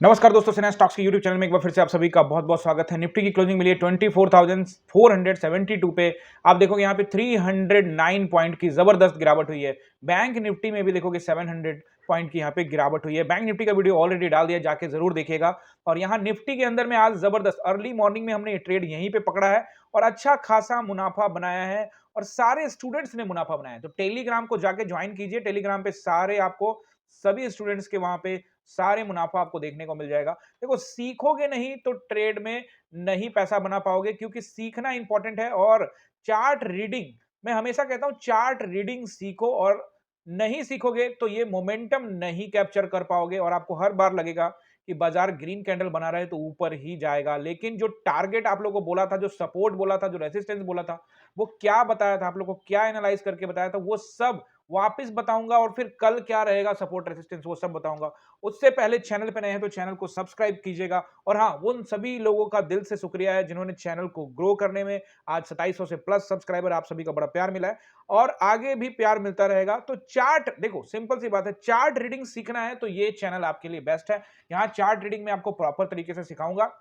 नमस्कार दोस्तों, सेना स्टॉक्स के यूट्यूब चैनल में एक बार फिर से आप सभी का बहुत बहुत स्वागत है। निफ्टी की क्लोजिंग मिली है 24,472 पे। आप देखोगे यहाँ पे 309 पॉइंट की जबरदस्त गिरावट हुई है। बैंक निफ्टी में भी देखोगे 700 पॉइंट की यहाँ पे गिरावट हुई है। बैंक निफ्टी का वीडियो ऑलरेडी डाल दिया, जाके जरूर देखिएगा। और यहाँ निफ्टी के अंदर में आज जबरदस्त अर्ली मॉर्निंग में हमने ये ट्रेड यहीं पे पकड़ा है और अच्छा खासा मुनाफा बनाया है और सारे स्टूडेंट्स ने मुनाफा बनाया है। तो टेलीग्राम को जाके ज्वाइन कीजिए। टेलीग्राम पे सारे आपको सभी स्टूडेंट्स के वहां पे सारे मुनाफा आपको देखने को मिल जाएगा। देखो, सीखोगे नहीं तो ट्रेड में नहीं पैसा बना पाओगे, क्योंकि सीखना इंपॉर्टेंट है। और चार्ट रीडिंग, मैं हमेशा कहता हूं चार्ट रीडिंग सीखो, और नहीं सीखोगे तो ये मोमेंटम नहीं कैप्चर कर पाओगे और आपको हर बार लगेगा कि बाजार ग्रीन कैंडल बना रहे तो ऊपर ही जाएगा। लेकिन जो टारगेट आप लोगों को बोला था, जो सपोर्ट बोला था, जो रेसिस्टेंस बोला था, वो क्या बताया था, आप लोगों को क्या एनालाइज करके बताया था, वो सब वापस बताऊंगा। और फिर कल क्या रहेगा सपोर्ट रेसिस्टेंस, वो सब बताऊंगा। उससे पहले चैनल पे नए हैं तो चैनल को सब्सक्राइब कीजिएगा। और हाँ, उन सभी लोगों का दिल से शुक्रिया है जिन्होंने चैनल को ग्रो करने में, आज 2700 से प्लस सब्सक्राइबर, आप सभी का बड़ा प्यार मिला है और आगे भी प्यार मिलता रहेगा। तो चार्ट देखो, सिंपल सी बात है, चार्ट रीडिंग सीखना है तो ये चैनल आपके लिए बेस्ट है। यहाँ चार्ट रीडिंग में आपको प्रॉपर तरीके से सिखाऊंगा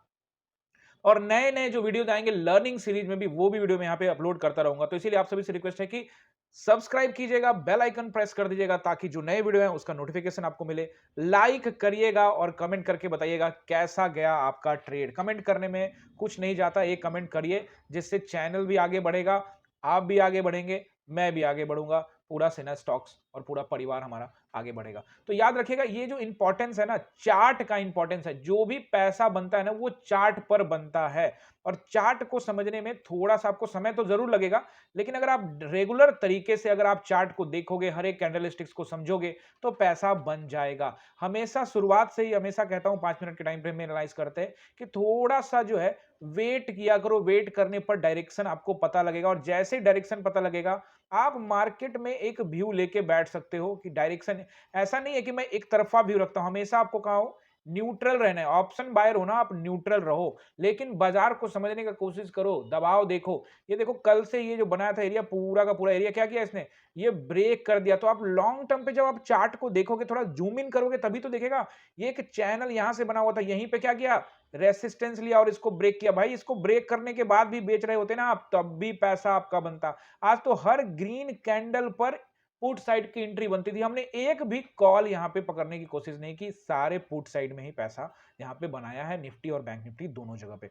और नए नए जो वीडियोज आएंगे लर्निंग सीरीज में भी, वो भी वीडियो में यहाँ पे अपलोड करता रहूंगा। तो इसीलिए आप सभी से रिक्वेस्ट है कि सब्सक्राइब कीजिएगा, बेल आइकन प्रेस कर दीजिएगा ताकि जो नए वीडियो है उसका नोटिफिकेशन आपको मिले। लाइक करिएगा और कमेंट करके बताइएगा कैसा गया आपका ट्रेड। कमेंट करने में कुछ नहीं जाता, एक कमेंट करिए जिससे चैनल भी आगे बढ़ेगा, आप भी आगे बढ़ेंगे, मैं भी आगे बढ़ूंगा, पूरा सेना स्टॉक्स और पूरा परिवार हमारा आगे बढ़ेगा। तो याद रखिएगा, ये जो इंपॉर्टेंस है ना, चार्ट का इंपॉर्टेंस है। जो भी पैसा बनता है ना, वो चार्ट पर बनता है। और चार्ट को समझने में थोड़ा सा आपको समय तो जरूर लगेगा, लेकिन अगर आप रेगुलर तरीके से अगर आप चार्ट को देखोगे, हर एक कैंडलस्टिक्स को समझोगे, तो पैसा बन जाएगा। हमेशा शुरुआत से ही हमेशा कहता हूं, 5 मिनट के टाइम फ्रेम में एनालाइज करते हैं कि थोड़ा सा जो है वेट किया करो। वेट करने पर डायरेक्शन आपको पता लगेगा और जैसे डायरेक्शन पता लगेगा, आप मार्केट में एक व्यू लेके बैठ सकते हो कि डायरेक्शन। ऐसा नहीं है कि मैं एक तरफा व्यू रखता हूं, हमेशा आपको कहा हूं न्यूट्रल रहना है। ऑप्शन बायर हो ना, आप न्यूट्रल रहो, लेकिन बाजार को समझने का कोशिश करो, दबाव देखो। ये देखो, कल से ये जो बनाया था एरिया, पूरा का पूरा एरिया क्या किया इसने, ये ब्रेक कर दिया। तो आप लॉन्ग टर्म पे जब आप चार्ट को देखोगे, थोड़ा जूम इन करोगे, तभी तो देखेगा। ये एक चैनल यहां से बना हुआ था, यहीं पे क्या किया, रेसिस्टेंस लिया और इसको ब्रेक किया। भाई, इसको ब्रेक करने के बाद भी बेच रहे होते ना आप, तब भी पैसा आपका बनता। आज तो हर ग्रीन कैंडल पर पुट साइड की एंट्री बनती थी। हमने एक भी कॉल यहां पे पकड़ने की कोशिश नहीं की, सारे पुट साइड में ही पैसा यहां पे बनाया है, निफ्टी और बैंक निफ्टी दोनों जगह पे।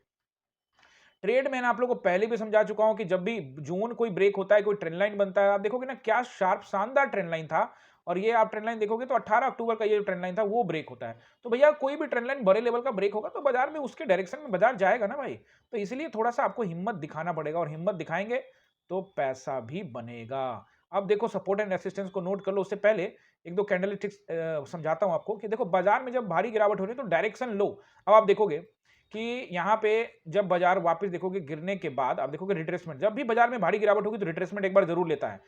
ट्रेड में आप लोगों को पहले भी समझा चुका हूं कि जब भी जोन कोई ब्रेक होता है, कोई ट्रेंड लाइन बनता है, आप देखोगे ना क्या शार्प शानदार ट्रेंड लाइन था। और ये आप ट्रेंड लाइन देखोगे तो 18 अक्टूबर का ये ट्रेंड लाइन था, वो ब्रेक होता है। तो भैया, कोई भी ट्रेंड लाइन बड़े लेवल का ब्रेक होगा तो बाजार में उसके डायरेक्शन में बाजार जाएगा ना भाई। तो इसलिए थोड़ा सा आपको हिम्मत दिखाना पड़ेगा, और हिम्मत दिखाएंगे तो पैसा भी बनेगा। अब देखो, सपोर्ट एंड रेसिस्टेंस को नोट कर लो। उससे पहले एक दो कैंडलस्टिक्स समझाता हूं आपको कि देखो, बाजार में जब भारी गिरावट हो रही है तो डायरेक्शन लो। अब आप देखोगे कि यहाँ पे जब बाजार वापस देखोगे गिरने के बाद, आप देखोगे रिट्रेसमेंट। जब भी बाजार में भारी गिरावट होगी तो रिट्रेसमेंट एक बार जरूर लेता है।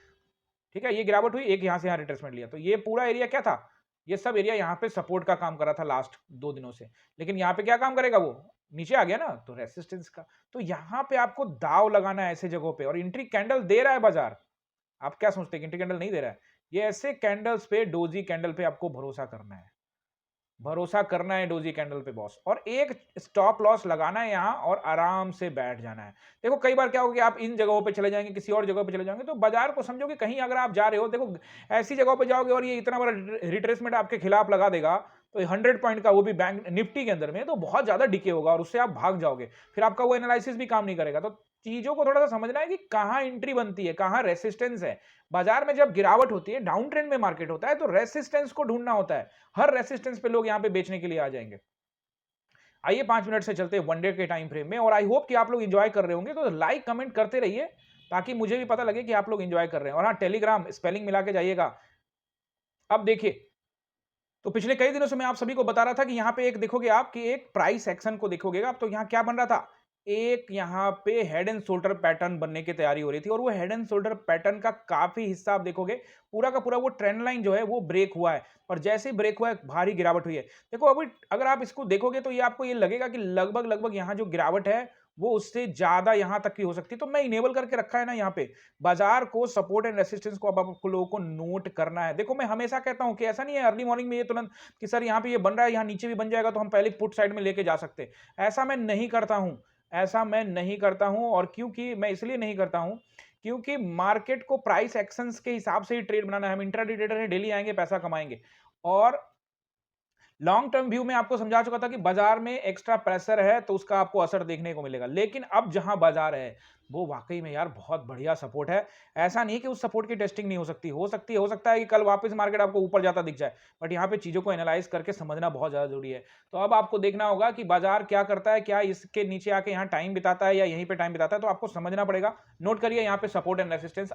ठीक है, ये गिरावट हुई, एक यहां से यहां रिट्रेसमेंट लिया, तो ये पूरा एरिया क्या था, ये सब एरिया यहाँ पे सपोर्ट का काम कर रहा था लास्ट 2 दिनों से। लेकिन यहाँ पे क्या काम करेगा, वो नीचे आ गया ना, तो रेसिस्टेंस का। तो यहाँ पे आपको दाव लगाना है ऐसे जगहों पे, और इंट्री कैंडल दे रहा है बाजार। आप क्या सोचते हैं इंट्री कैंडल नहीं दे रहा है? ये ऐसे कैंडल्स पे, डोजी कैंडल पे आपको भरोसा करना है। भरोसा करना है डोजी कैंडल पे बॉस, और एक स्टॉप लॉस लगाना है यहाँ और आराम से बैठ जाना है। देखो, कई बार क्या होगा कि आप इन जगहों पे चले जाएंगे, किसी और जगह पे चले जाएंगे, तो बाजार को समझो कि कहीं अगर आप जा रहे हो, देखो ऐसी जगहों पे जाओगे और ये इतना बड़ा रिट्रेसमेंट आपके खिलाफ लगा देगा, तो 100 पॉइंट का, वो भी बैंक निफ्टी के अंदर में, तो बहुत ज्यादा डिके होगा और उससे आप भाग जाओगे। फिर आपका वो एनालिसिस भी काम नहीं करेगा। तो चीजों को थोड़ा सा समझना है कि कहाँ एंट्री बनती है, कहाँ रेसिस्टेंस है। बाजार में जब गिरावट होती है, डाउन ट्रेंड में मार्केट होता है, तो रेसिस्टेंस को ढूंढना होता है। हर रेसिस्टेंस पे लोग यहां पे बेचने के लिए आ जाएंगे। आइए 5 मिनट से चलते हैं वनडे के टाइम फ्रेम में, और आई होप कि आप लोग एंजॉय कर रहे होंगे। तो लाइक कमेंट करते रहिए ताकि मुझे भी पता लगे कि आप लोग एंजॉय कर रहे हैं। और हाँ, टेलीग्राम स्पेलिंग मिला के जाइएगा। अब देखिए, तो पिछले कई दिनों से मैं आप सभी को बता रहा था कि यहाँ पे एक देखोगे आप कि एक प्राइस एक्शन को देखोगे आप, तो यहाँ क्या बन रहा था, एक यहाँ पे हेड एंड शोल्डर पैटर्न बनने की तैयारी हो रही थी। और वो हेड एंड शोल्डर पैटर्न का काफी हिस्सा आप देखोगे, पूरा का पूरा वो ट्रेंड लाइन जो है वो ब्रेक हुआ है। और जैसे ही ब्रेक हुआ है, भारी गिरावट हुई है। देखो, अभी अगर आप इसको देखोगे तो ये आपको ये लगेगा कि लगभग लगभग यहाँ जो गिरावट है वो उससे ज़्यादा यहाँ तक की हो सकती है। तो मैं इनेबल करके रखा है ना यहाँ पे। बाज़ार को सपोर्ट एंड रेजिस्टेंस को अब आपको लोगों को नोट करना है। देखो मैं हमेशा कहता हूँ कि ऐसा नहीं है अर्ली मॉर्निंग में ये तुरंत कि सर यहाँ पे ये बन रहा है, यहाँ नीचे भी बन जाएगा तो हम पहले पुट साइड में लेके जा सकते हैं। ऐसा मैं नहीं करता हूँ। ऐसा मैं नहीं करता हूँ और क्योंकि मैं इसलिए नहीं करता हूँ, क्योंकि मार्केट को प्राइस एक्शंस के हिसाब से ही ट्रेड बनाना है। हम इंट्राडे ट्रेडर हैं, डेली आएँगे, पैसा कमाएँगे। और लॉन्ग टर्म व्यू में आपको समझा चुका था कि बाजार में एक्स्ट्रा प्रेशर है तो उसका आपको असर देखने को मिलेगा। लेकिन अब जहां बाजार है वो वाकई में यार बहुत बढ़िया सपोर्ट है। ऐसा नहीं कि उस सपोर्ट की टेस्टिंग नहीं हो सकती, हो सकती है, हो सकता है कि कल वापस मार्केट आपको ऊपर जाता दिख जाए। बट यहाँ पे चीजों को एनालाइज करके समझना बहुत ज्यादा जरूरी है। तो अब आपको देखना होगा कि बाजार क्या करता है, क्या इसके नीचे आके यहाँ टाइम बिताता है या यहीं पे टाइम बिताता है, तो आपको समझना पड़ेगा। नोट करिए यहाँ पे सपोर्ट एंड रेसिस्टेंस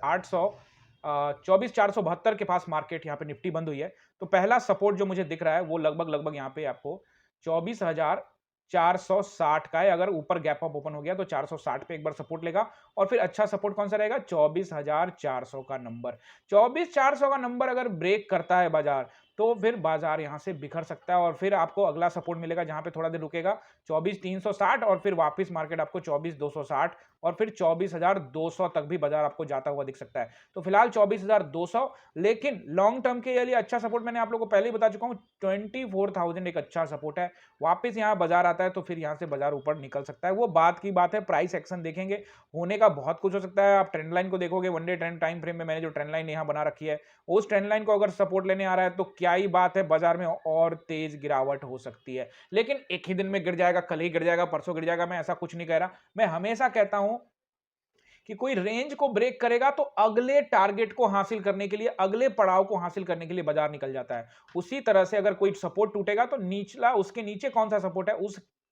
24,472 के पास मार्केट यहाँ पे निफ्टी बंद हुई है। तो पहला सपोर्ट जो मुझे दिख रहा है वो लगभग यहाँ पे आपको 24,460 का है। अगर ऊपर गैप अप ओपन हो गया तो 460 पे एक बार सपोर्ट लेगा और फिर अच्छा सपोर्ट कौन सा रहेगा, 24,400 का नंबर। 24,400 का नंबर अगर ब्रेक करता है बाजार तो फिर बाजार यहां से बिखर सकता है और फिर आपको अगला सपोर्ट मिलेगा जहां पे थोड़ा देर रुकेगा 24,360 और फिर वापस मार्केट आपको 24,260 और फिर 24,200 तक भी बाजार आपको जाता हुआ दिख सकता है। तो फिलहाल 24,200, लेकिन लॉन्ग टर्म के लिए अच्छा सपोर्ट मैंने आप लोगों को पहले ही बता चुका हूं, 24,000 एक अच्छा सपोर्ट है। वापस यहां बाजार आता है तो फिर यहां से बाजार ऊपर निकल सकता है। वो बात की बात है, प्राइस एक्शन देखेंगे, होने का बहुत कुछ हो सकता है। आप ट्रेंड लाइन को देखोगे, one day trend time frame में मैंने जो ट्रेंड लाइन यहां बना रखी है, उस ट्रेंड लाइन को अगर सपोर्ट लेने आ रहा है तो क्या ही बात है, बाजार में और तेज गिरावट हो सकती है। लेकिन एक ही दिन में गिर जाएगा, कल ही गिर जाएगा, परसों गिर जाएगा, मैं ऐसा कुछ नहीं कह रहा। मैं हमेशा कहता हूं कि कोई रेंज को ब्रेक करेगा तो अगले टारगेट को हासिल करने के लिए, अगले पड़ाव को हासिल करने के लिए बाजार निकल जाता है। उसी तरह से अगर कोई सपोर्ट टूटेगा तो निचला, उसके नीचे कौन सा सपोर्ट है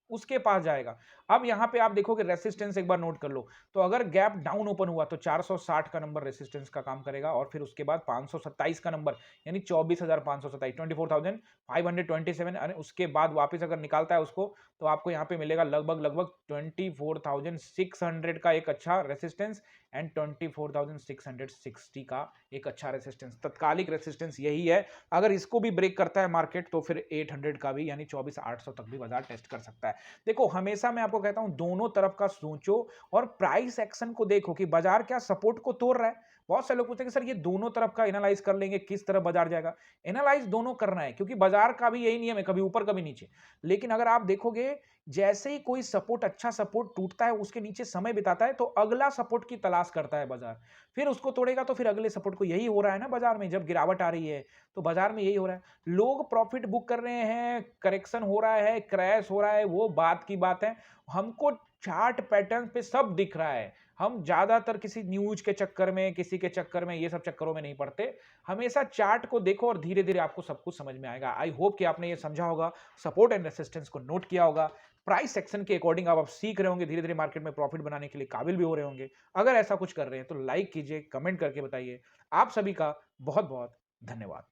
उसके पास जाएगा। अब यहां पे आप देखोगे रेसिस्टेंस एक बार नोट कर लो। तो अगर गैप डाउन ओपन हुआ तो 460 का नंबर रेसिस्टेंस का काम करेगा और फिर उसके बाद 527 का नंबर यानी 24,527, 24,527, और उसके बाद वापस अगर निकालता है उसको तो आपको यहां पे मिलेगा लगभग 24,600 का एक अच्छा रेसिस्टेंस एंड 24,660 का एक अच्छा रेसिस्टेंस। तत्कालिक रेसिस्टेंस यही है। अगर इसको भी ब्रेक करता है मार्केट तो फिर 800 का भी यानी 24,800 तक भी बाजार टेस्ट कर सकता है। देखो हमेशा मैं आपको कहता हूं दोनों तरफ का सोचो और प्राइस एक्शन को देखो कि बाजार क्या सपोर्ट को तोड़ रहा है। बहुत से लोग पूछते हैं कि सर ये दोनों तरफ का एनालाइज कर लेंगे, किस तरफ बाजार जाएगा। एनालाइज दोनों करना है क्योंकि बाजार का भी यही नियम है, कभी ऊपर कभी नीचे। लेकिन अगर आप देखोगे जैसे ही कोई सपोर्ट, अच्छा सपोर्ट टूटता है, उसके नीचे समय बिताता है तो अगला सपोर्ट की तलाश करता है बाजार, फिर उसको तोड़ेगा तो फिर अगले सपोर्ट को। यही हो रहा है ना बाजार में, जब गिरावट आ रही है तो बाजार में यही हो रहा है। लोग प्रॉफिट बुक कर रहे हैं, करेक्शन हो रहा है, क्रैश हो रहा है, वो बात की बात है। हमको चार्ट पैटर्न पे सब दिख रहा है। हम ज्यादातर किसी न्यूज के चक्कर में, किसी के चक्कर में, ये सब चक्करों में नहीं पड़ते। हमेशा चार्ट को देखो और धीरे धीरे आपको सब कुछ समझ में आएगा। आई होप कि आपने ये समझा होगा, सपोर्ट एंड रेसिस्टेंस को नोट किया होगा, प्राइस सेक्शन के अकॉर्डिंग आप सीख रहे होंगे, धीरे धीरे मार्केट में प्रॉफिट बनाने के लिए काबिल भी हो रहे होंगे। अगर ऐसा कुछ कर रहे हैं तो लाइक कीजिए, कमेंट करके बताइए। आप सभी का बहुत बहुत धन्यवाद।